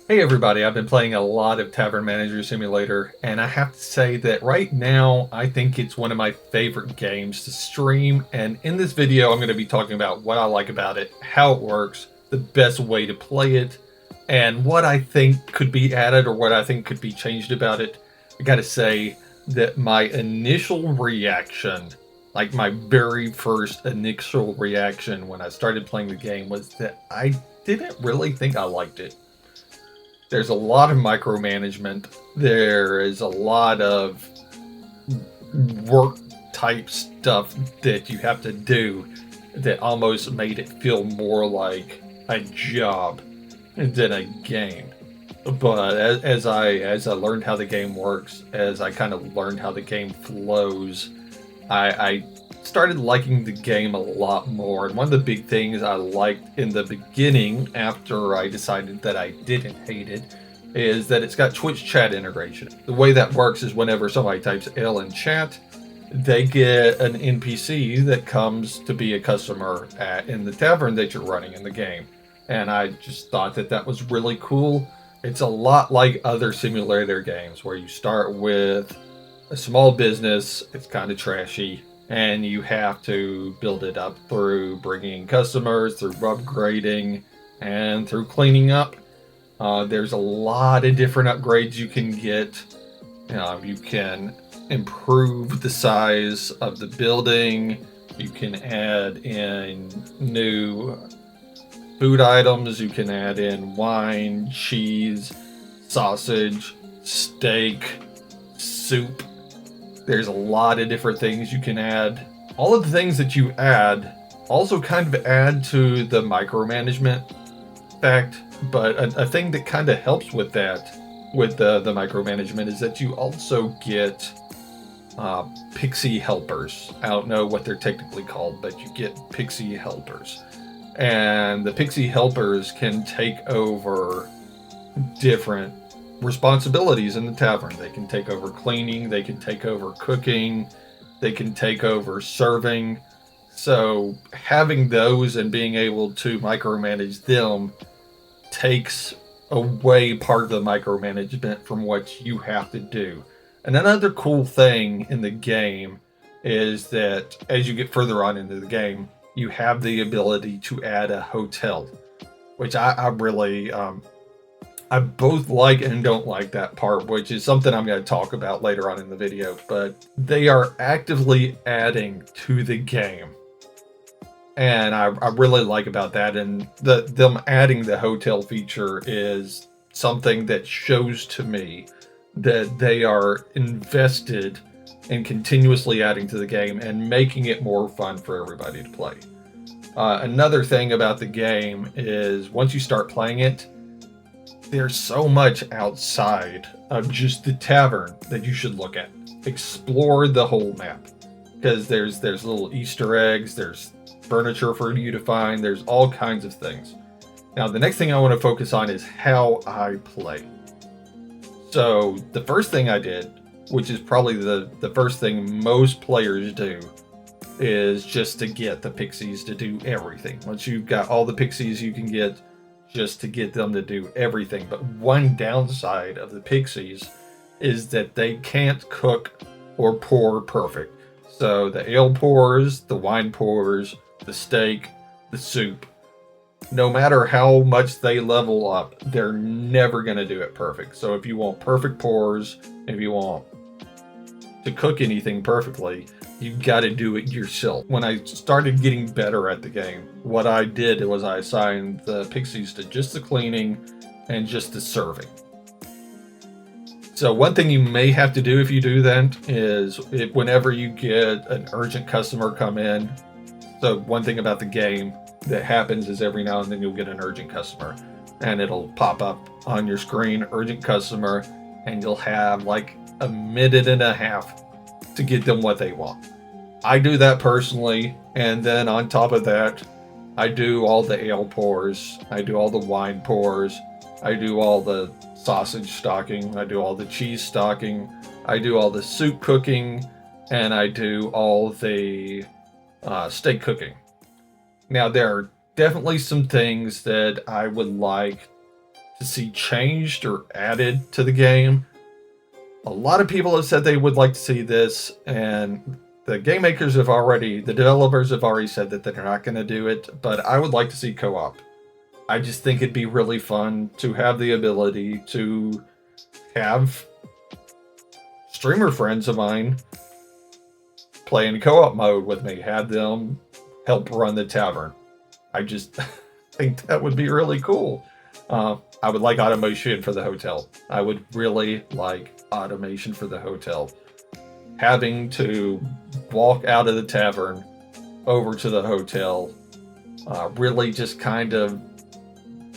Hey everybody, I've been playing a lot of Tavern Manager Simulator, and I have to say that right now I think it's one of my favorite games to stream. And in this video, I'm going to be talking about what I like about it, how it works, the best way to play it, and what I think could be added or what I think could be changed about it. I got to say that my initial reaction, like my very first initial reaction when I started playing the game, was that I didn't really think I liked it. There's a lot of micromanagement. There is a lot of work type stuff that you have to do that almost made it feel more like a job than a game. But as I learned how the game works, as I kind of learned how the game flows, I started liking the game a lot more. And one of the big things I liked in the beginning, after I decided that I didn't hate it, is that it's got Twitch chat integration. The way that works is whenever somebody types L in chat, they get an NPC that comes to be a customer in the tavern that you're running in the game. And I just thought that that was really cool. It's a lot like other simulator games where you start with a small business, it's kind of trashy, and you have to build it up through bringing customers, through upgrading, and through cleaning up. There's a lot of different upgrades you can get. You can improve the size of the building. You can add in new food items. You can add in wine, cheese, sausage, steak, soup. There's a lot of different things you can add. All of the things that you add also kind of add to the micromanagement fact, but a thing that kind of helps with that, with the micromanagement, is that you also get pixie helpers. I don't know what they're technically called, but you get pixie helpers. And the pixie helpers can take over different responsibilities in the tavern. They can take over cleaning, they can take over cooking, they can take over serving. So having those and being able to micromanage them takes away part of the micromanagement from what you have to do. And another cool thing in the game is that as you get further on into the game, you have the ability to add a hotel, which I really I both like and don't like that part, which is something I'm going to talk about later on in the video. But they are actively adding to the game, and I really like about that. And them adding the hotel feature is something that shows to me that they are invested in continuously adding to the game and making it more fun for everybody to play. Another thing about the game is once you start playing it, there's so much outside of just the tavern that you should look at. Explore the whole map, because there's little Easter eggs, there's furniture for you to find, there's all kinds of things. Now, the next thing I want to focus on is how I play. So the first thing I did, which is probably the first thing most players do, is just to get the pixies to do everything. Once you've got all the pixies you can get, just to get them to do everything. But one downside of the pixies is that they can't cook or pour perfect. So the ale pours, the wine pours, the steak, the soup, no matter how much they level up, they're never going to do it perfect. So if you want perfect pours, if you want to cook anything perfectly, you've got to do it yourself. When I started getting better at the game, what I did was I assigned the pixies to just the cleaning and just the serving. So one thing you may have to do if you do that is whenever you get an urgent customer come in, so one thing about the game that happens is every now and then you'll get an urgent customer and it'll pop up on your screen, urgent customer, and you'll have like a minute and a half to get them what they want. I do that personally, and then on top of that, I do all the ale pours, I do all the wine pours, I do all the sausage stocking, I do all the cheese stocking, I do all the soup cooking, and I do all the steak cooking. Now, there are definitely some things that I would like to see changed or added to the game. A lot of people have said they would like to see this, and the developers have already said that they're not going to do it, but I would like to see co-op. I just think it'd be really fun to have the ability to have streamer friends of mine play in co-op mode with me, have them help run the tavern. I just think that would be really cool. I would like automation for the hotel. I would really like automation for the hotel. Having to walk out of the tavern over to the hotel really just kind of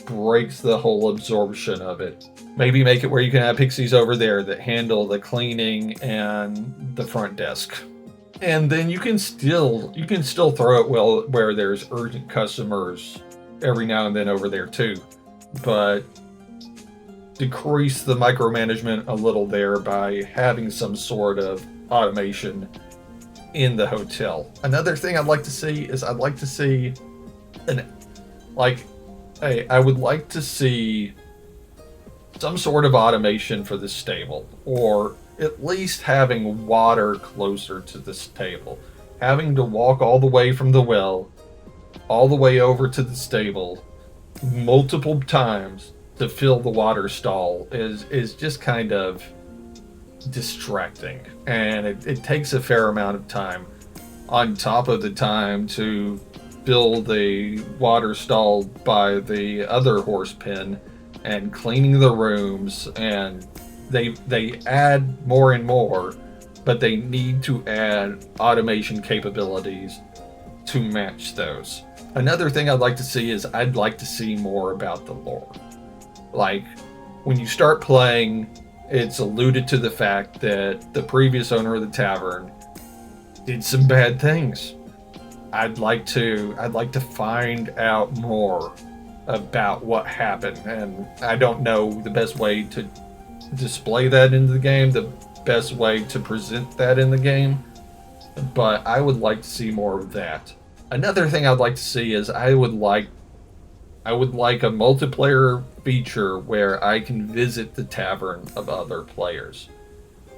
breaks the whole absorption of it. Maybe make it where you can have pixies over there that handle the cleaning and the front desk. And then you can still throw it where there's urgent customers every now and then over there too. But decrease the micromanagement a little there by having some sort of automation in the hotel. Another thing I'd like to see is I would like to see some sort of automation for the stable, or at least having water closer to the stable. Having to walk all the way from the well, all the way over to the stable, multiple times to fill the water stall is just kind of distracting, and it takes a fair amount of time on top of the time to fill the water stall by the other horse pen and cleaning the rooms, and they add more and more, but they need to add automation capabilities to match those. Another thing I'd like to see is I'd like to see more about the lore. Like, when you start playing, it's alluded to the fact that the previous owner of the tavern did some bad things. I'd like to find out more about what happened, and I don't know the best way to display that in the game, the best way to present that in the game, but I would like to see more of that. Another thing I'd like to see is I would like a multiplayer feature where I can visit the tavern of other players,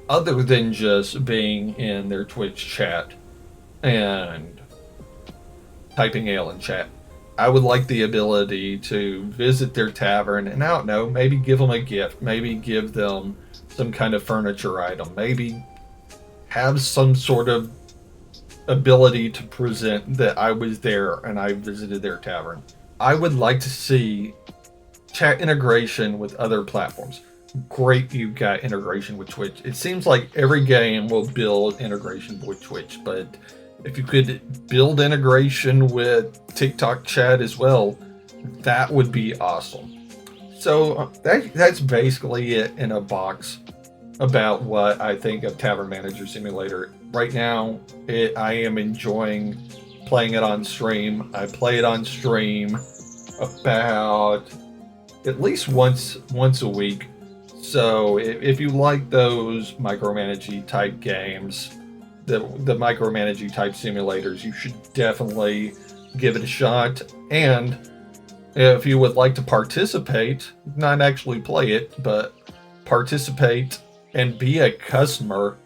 other than just being in their Twitch chat and typing ale in chat. I would like the ability to visit their tavern and, I don't know, maybe give them a gift, maybe give them some kind of furniture item, maybe have some sort of ability to present that I was there and I visited their tavern. I would like to see chat integration with other platforms. Great, you got integration with Twitch. It seems like every game will build integration with Twitch, but if you could build integration with TikTok chat as well, that would be awesome. So that's basically it in a box about what I think of Tavern Manager Simulator. Right now, I am enjoying playing it on stream. I play it on stream about at least once a week. So if you like those micromanaging type games, the micromanaging type simulators, you should definitely give it a shot. And if you would like to participate, not actually play it, but participate and be a customer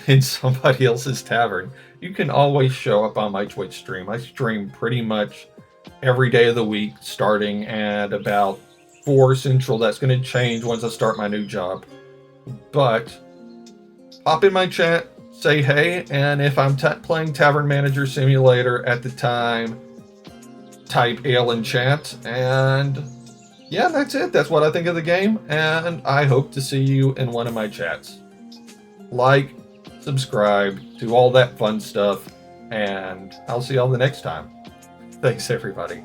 in somebody else's tavern, you can always show up on my Twitch stream. I stream pretty much every day of the week, starting at about 4 Central. That's going to change once I start my new job. But hop in my chat, say hey, and if I'm playing Tavern Manager Simulator at the time, type ale in chat, and yeah, that's it. That's what I think of the game, and I hope to see you in one of my chats. Like, subscribe, do all that fun stuff, and I'll see y'all the next time. Thanks, everybody.